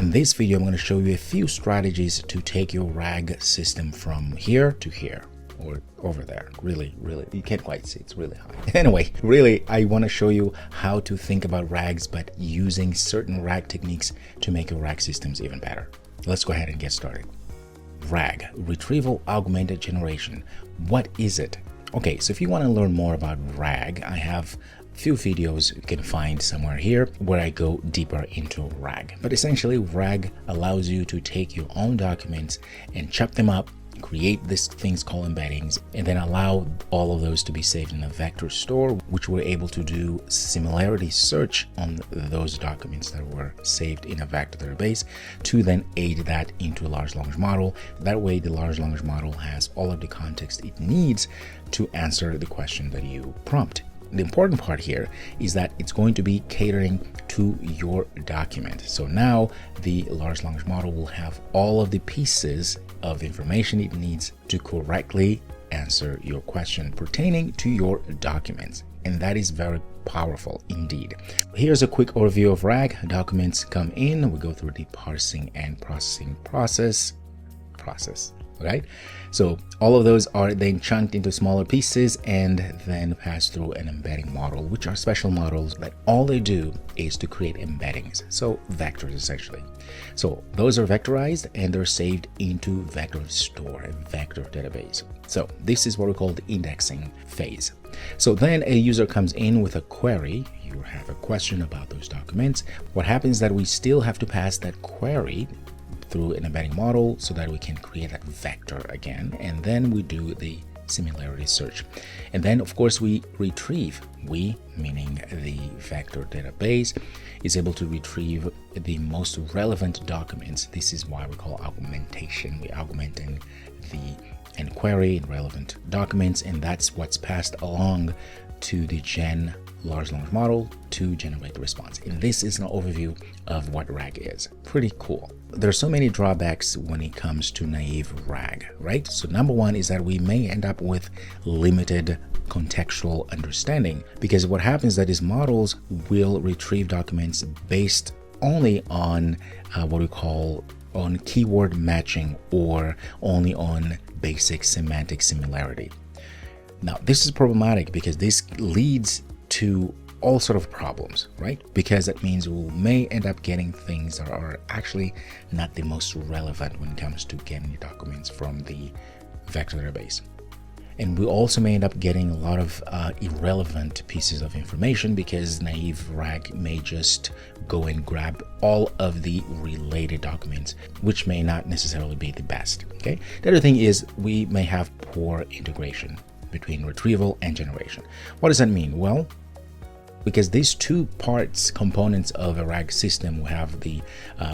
In this video, I'm going to show you a few strategies to take your RAG system from here to here, or over there. Really, you can't quite see, it's really high. Anyway, really, I want to show you how to think about RAGs, but using certain RAG techniques to make your RAG systems even better. Let's go ahead and get started. RAG, retrieval-augmented generation. What is it? Okay, so if you want to learn more about RAG, I have a few videos you can find somewhere here where I go deeper into RAG. But essentially, RAG allows you to take your own documents and chop them up, create these things called embeddings, and then allow all of those to be saved in a vector store, which we're able to do similarity search on those documents that were saved in a vector database to then aid that into a large language model. That way, the large language model has all of the context it needs to answer the question that you prompt. The important part here is that it's going to be catering to your document. So now the large language model will have all of the pieces of information it needs to correctly answer your question pertaining to your documents. And that is very powerful indeed. Here's a quick overview of RAG. Documents come in, we go through the parsing and processing process. Right? So all of those are then chunked into smaller pieces and then pass through an embedding model, which are special models that all they do is to create embeddings. So vectors essentially. So those are vectorized and they're saved into vector store, a vector database. So this is what we call the indexing phase. So then a user comes in with a query. You have a question about those documents. What happens is that we still have to pass that query through an embedding model so that we can create that vector again, and then we do the similarity search, and then of course we retrieve. We, meaning the vector database, is able to retrieve the most relevant documents. This is why we call augmentation. We're augmenting the query in relevant documents, and that's what's passed along to the large language model to generate the response. And this is an overview of what RAG is. Pretty cool. There are so many drawbacks when it comes to naive RAG, right? So number one is that we may end up with limited contextual understanding, because what happens is that these models will retrieve documents based only on what we call on keyword matching, or only on basic semantic similarity. Now, this is problematic because this leads to all sort of problems, right? Because that means we may end up getting things that are actually not the most relevant when it comes to getting the documents from the vector database. And we also may end up getting a lot of irrelevant pieces of information, because naive RAG may just go and grab all of the related documents, which may not necessarily be the best, okay? The other thing is we may have poor integration between retrieval and generation. What does that mean? Well, because these two components of a RAG system, we have the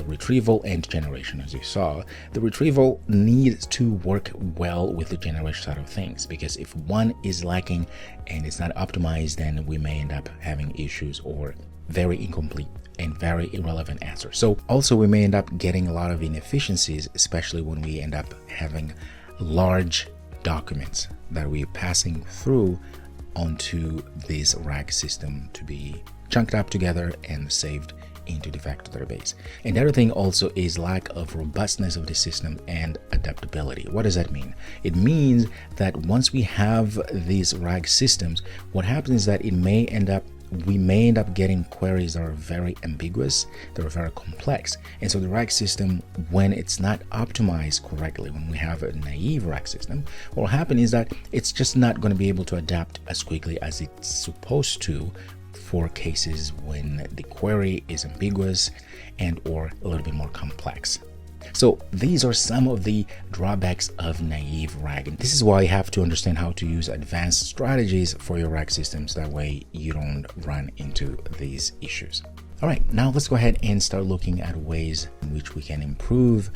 retrieval and generation. As you saw, the retrieval needs to work well with the generation side of things, because if one is lacking and it's not optimized, then we may end up having issues or very incomplete and very irrelevant answers. So also we may end up getting a lot of inefficiencies, especially when we end up having large documents that we're passing through onto this RAG system to be chunked up together and saved into the vector database. And the other thing also is lack of robustness of the system and adaptability. What does that mean? It means that once we have these RAG systems, what happens is that we may end up getting queries that are very ambiguous, that are very complex. And so the RAG system, when it's not optimized correctly, when we have a naive RAG system, what will happen is that it's just not going to be able to adapt as quickly as it's supposed to for cases when the query is ambiguous and or a little bit more complex. So these are some of the drawbacks of naive RAG. And this is why you have to understand how to use advanced strategies for your RAG systems. That way you don't run into these issues. All right, now let's go ahead and start looking at ways in which we can improve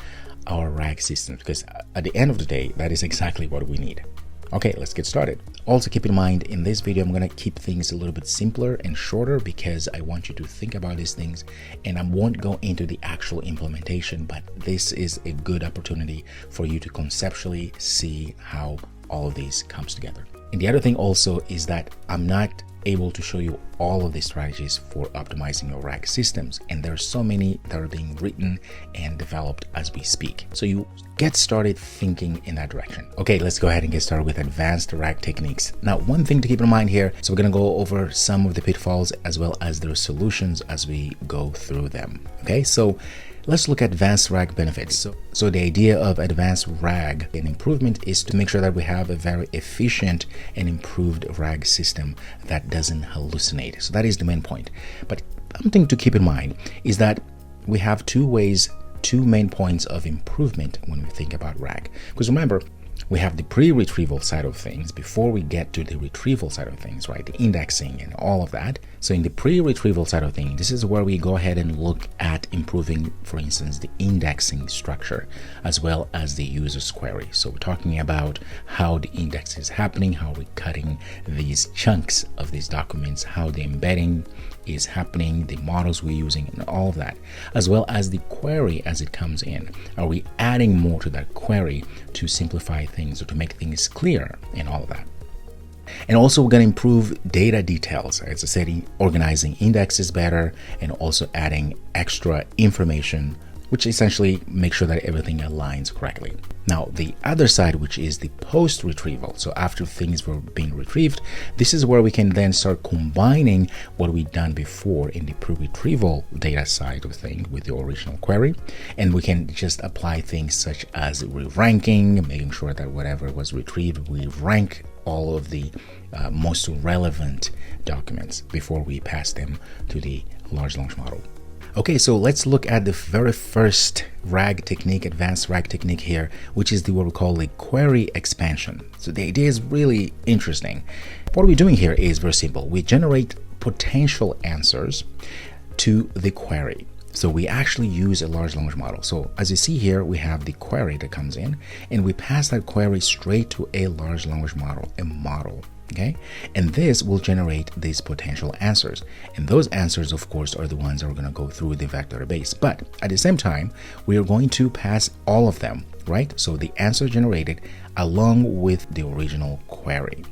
our RAG systems, because at the end of the day, that is exactly what we need. Okay, let's get started. Also keep in mind, in this video, I'm going to keep things a little bit simpler and shorter, because I want you to think about these things, and I won't go into the actual implementation, but this is a good opportunity for you to conceptually see how all of these comes together. And the other thing also is that I'm not able to show you all of the strategies for optimizing your RAG systems. And there are so many that are being written and developed as we speak. So you get started thinking in that direction. Okay, let's go ahead and get started with advanced RAG techniques. Now, one thing to keep in mind here, so we're going to go over some of the pitfalls as well as their solutions as we go through them. Okay, so let's look at advanced RAG benefits. So the idea of advanced RAG and improvement is to make sure that we have a very efficient and improved RAG system that doesn't hallucinate. So that is the main point. But something to keep in mind is that we have two main points of improvement when we think about RAG. Because remember, we have the pre-retrieval side of things before we get to the retrieval side of things, right? The indexing and all of that. So in the pre-retrieval side of things, this is where we go ahead and look at improving, for instance, the indexing structure as well as the user's query. So we're talking about how the index is happening, how we're cutting these chunks of these documents, how the embedding is happening, the models we're using, and all of that, as well as the query as it comes in. Are we adding more to that query to simplify things or to make things clear and all of that? And also we're going to improve data details, as I said, organizing indexes better and also adding extra information, which essentially makes sure that everything aligns correctly. Now, the other side, which is the post-retrieval. So after things were being retrieved, this is where we can then start combining what we've done before in the pre-retrieval data side of things with the original query. And we can just apply things such as re-ranking, making sure that whatever was retrieved, we rank all of the most relevant documents before we pass them to the large language model. Okay, so let's look at the very first RAG technique, advanced RAG technique here, which is what we call the query expansion. So the idea is really interesting. What we're doing here is very simple. We generate potential answers to the query. So we actually use a large language model. So as you see here, we have the query that comes in and we pass that query straight to a large language model, a model. Okay, and this will generate these potential answers. And those answers, of course, are the ones that are going to go through the vector base. But at the same time, we are going to pass all of them, right? So the answer generated along with the original query.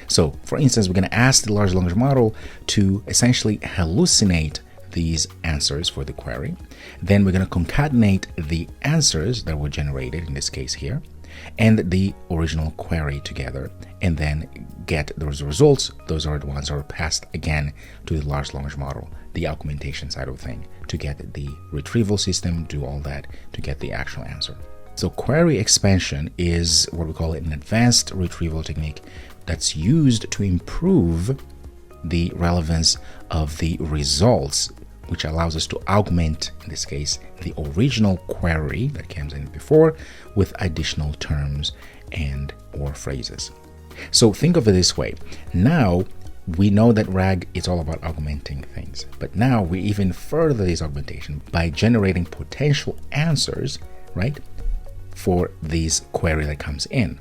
So for instance, we're going to ask the large language model to essentially hallucinate these answers for the query. Then we're going to concatenate the answers that were generated, in this case here, and the original query together, and then get those results. Those are the ones that are passed again to the large language model, the augmentation side of thing, to get the retrieval system, do all that to get the actual answer. So query expansion is what we call an advanced retrieval technique that's used to improve the relevance of the results, which allows us to augment, in this case, the original query that comes in before with additional terms and or phrases. So think of it this way. Now we know that RAG is all about augmenting things, but now we even further this augmentation by generating potential answers, right, for this query that comes in.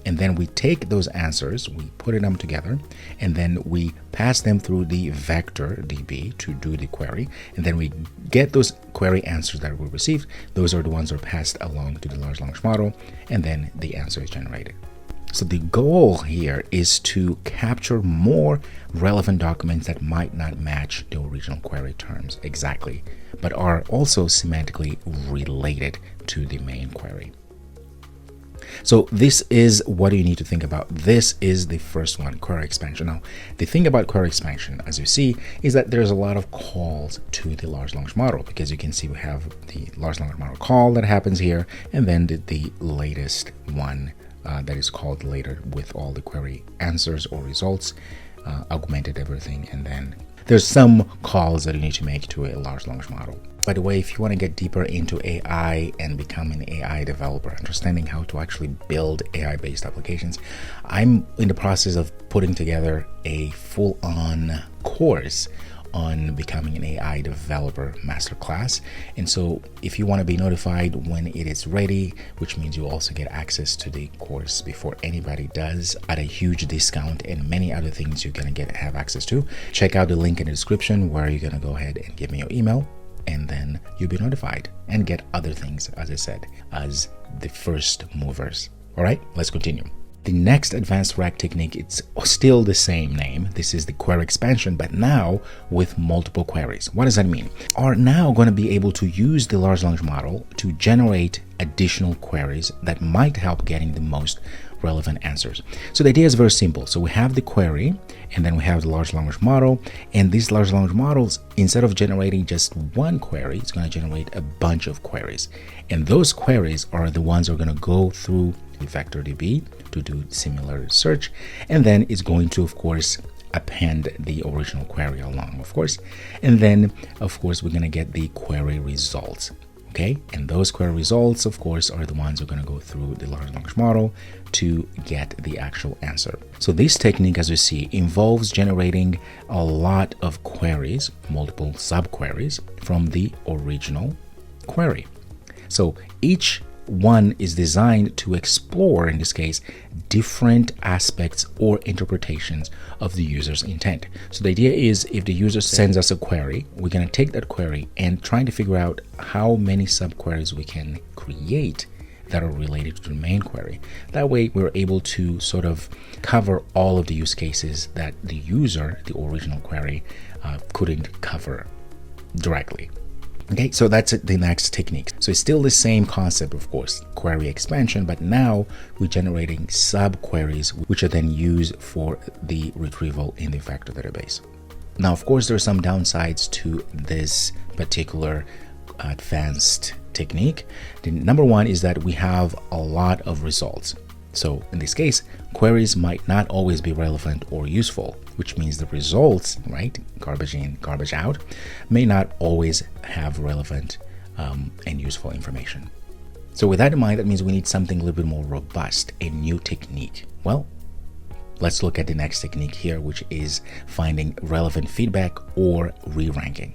And then we take those answers, we put them together, and then we pass them through the vector DB to do the query. And then we get those query answers that we received. Those are the ones that are passed along to the large language model, and then the answer is generated. So the goal here is to capture more relevant documents that might not match the original query terms exactly, but are also semantically related to the main query. So this is what you need to think about. This is the first one, query expansion. Now, the thing about query expansion, as you see, is that there's a lot of calls to the large language model, because you can see we have the large language model call that happens here, and then the latest one that is called later with all the query answers or results, augmented everything, and then there's some calls that you need to make to a large language model. By the way, if you want to get deeper into AI and become an AI developer, understanding how to actually build AI-based applications, I'm in the process of putting together a full-on course on becoming an AI developer masterclass. And so if you want to be notified when it is ready, which means you also get access to the course before anybody does at a huge discount and many other things you're going to have access to, check out the link in the description where you're going to go ahead and give me your email, and then you'll be notified and get other things, as I said, as the first movers. All right, let's continue. The next advanced RAG technique, it's still the same name. This is the query expansion, but now with multiple queries. What does that mean? Are now going to be able to use the large language model to generate additional queries that might help getting the most relevant answers. So the idea is very simple. So we have the query, and then we have the large language model, and these large language models, instead of generating just one query, it's going to generate a bunch of queries. And those queries are the ones that are going to go through the VectorDB to do similar search, and then it's going to, of course, append the original query along, of course, and then of course we're going to get the query results. Okay, and those query results, of course, are the ones who are going to go through the large language model to get the actual answer. So this technique, as you see, involves generating a lot of queries, multiple subqueries from the original query. So each one is designed to explore, in this case, different aspects or interpretations of the user's intent. So the idea is, if the user sends us a query, we're going to take that query and trying to figure out how many subqueries we can create that are related to the main query. That way we're able to sort of cover all of the use cases that the user, the original query, couldn't cover directly. Okay, so that's the next technique. So it's still the same concept, of course, query expansion, but now we're generating sub-queries, which are then used for the retrieval in the vector database. Now, of course, there are some downsides to this particular advanced technique. The number one is that we have a lot of results. So in this case, queries might not always be relevant or useful, which means the results, right, garbage in, garbage out, may not always have relevant and useful information. So with that in mind, that means we need something a little bit more robust, a new technique. Well, let's look at the next technique here, which is finding relevant feedback or re-ranking.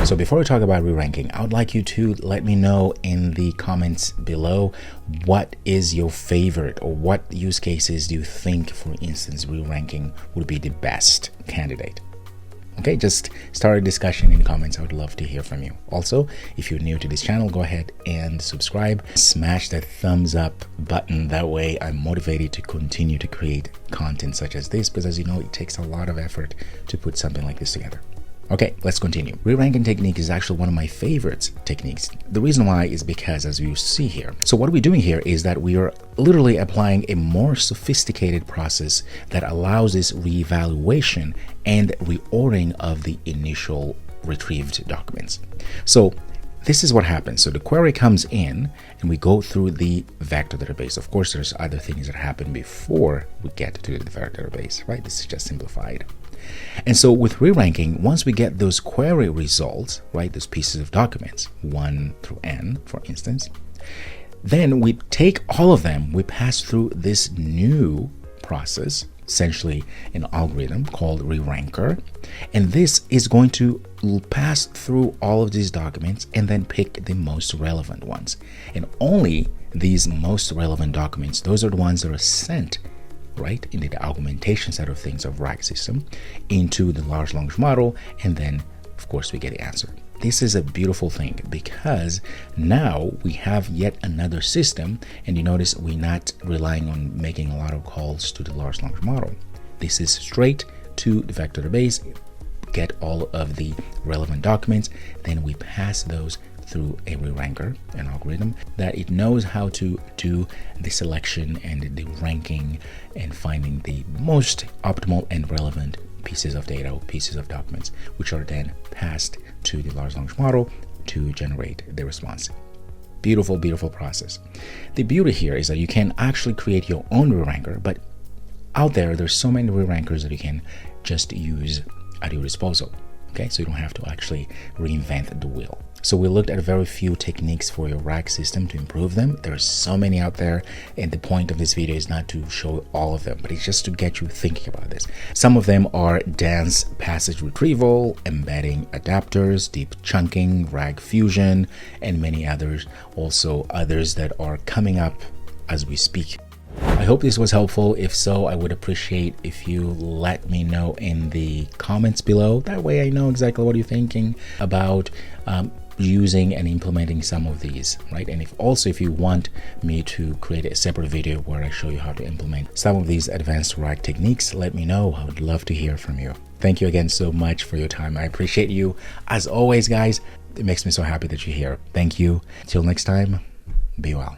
So before we talk about re-ranking, I would like you to let me know in the comments below, what is your favorite, or what use cases do you think, for instance, re-ranking would be the best candidate? Okay, just start a discussion in the comments. I would love to hear from you. Also, if you're new to this channel, go ahead and subscribe. Smash that thumbs up button. That way I'm motivated to continue to create content such as this, because as you know, it takes a lot of effort to put something like this together. Okay, let's continue. Re-ranking technique is actually one of my favorite techniques. The reason why is because, as you see here, so what we're doing here is that we are literally applying a more sophisticated process that allows this reevaluation and reordering of the initial retrieved documents. So this is what happens. So the query comes in and we go through the vector database. Of course, there's other things that happen before we get to the vector database, right? This is just simplified. And so with re-ranking, once we get those query results, right, those pieces of documents, 1 through n, for instance, then we take all of them, we pass through this new process, essentially an algorithm called re-ranker, and this is going to pass through all of these documents and then pick the most relevant ones. And only these most relevant documents, those are the ones that are sent right into the augmentation side of things of RAG system into the large language model, and then of course we get the answer. This is a beautiful thing because now we have yet another system, and you notice we're not relying on making a lot of calls to the large language model. This is straight to the vector database, get all of the relevant documents, then we pass those through a re-ranker, an algorithm that it knows how to do the selection and the ranking and finding the most optimal and relevant pieces of data, pieces of documents, which are then passed to the large language model to generate the response. Beautiful, beautiful process. The beauty here is that you can actually create your own re-ranker, but out there's so many re-rankers that you can just use at your disposal. Okay, so you don't have to actually reinvent the wheel. So we looked at very few techniques for your RAG system to improve them. There's so many out there, and the point of this video is not to show all of them, but it's just to get you thinking about this. Some of them are dense passage retrieval, embedding adapters, deep chunking, RAG fusion, and many others. Also others that are coming up as we speak. I hope this was helpful. If so, I would appreciate if you let me know in the comments below. That way I know exactly what you're thinking about using and implementing some of these, right? And if you want me to create a separate video where I show you how to implement some of these advanced RAG techniques, let me know. I would love to hear from you. Thank you again so much for your time. I appreciate you. As always, guys, it makes me so happy that you're here. Thank you. Till next time, be well.